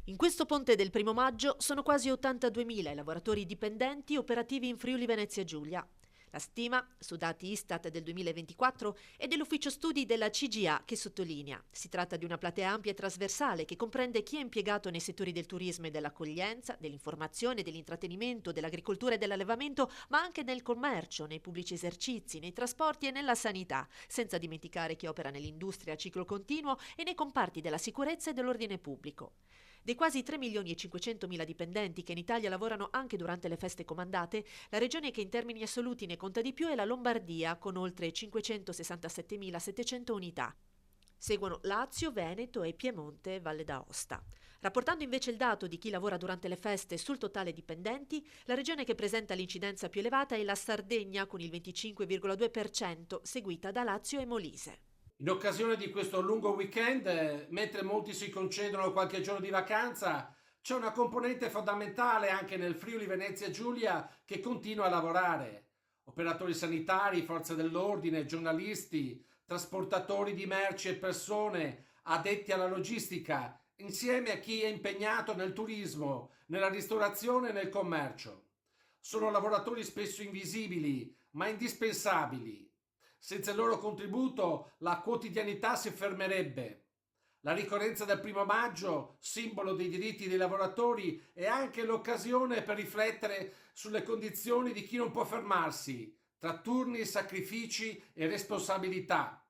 In questo ponte del 1° maggio sono quasi 82.000 i lavoratori dipendenti operativi in Friuli Venezia Giulia. La stima, su dati Istat del 2024, è dell'ufficio studi della CGA che sottolinea: si tratta di una platea ampia e trasversale che comprende chi è impiegato nei settori del turismo e dell'accoglienza, dell'informazione, dell'intrattenimento, dell'agricoltura e dell'allevamento, ma anche nel commercio, nei pubblici esercizi, nei trasporti e nella sanità, senza dimenticare chi opera nell'industria a ciclo continuo e nei comparti della sicurezza e dell'ordine pubblico. Dei quasi 3.500.000 dipendenti che in Italia lavorano anche durante le feste comandate, la regione che in termini assoluti ne conta di più è la Lombardia, con oltre 567.700 unità. Seguono Lazio, Veneto e Piemonte e Valle d'Aosta. Rapportando invece il dato di chi lavora durante le feste sul totale dipendenti, la regione che presenta l'incidenza più elevata è la Sardegna con il 25,2%, seguita da Lazio e Molise. In occasione di questo lungo weekend, mentre molti si concedono qualche giorno di vacanza, c'è una componente fondamentale anche nel Friuli Venezia Giulia che continua a lavorare. Operatori sanitari, forze dell'ordine, giornalisti, trasportatori di merci e persone, addetti alla logistica, insieme a chi è impegnato nel turismo, nella ristorazione e nel commercio. Sono lavoratori spesso invisibili, ma indispensabili. Senza il loro contributo la quotidianità si fermerebbe. La ricorrenza del 1° maggio, simbolo dei diritti dei lavoratori, è anche l'occasione per riflettere sulle condizioni di chi non può fermarsi, tra turni, sacrifici e responsabilità.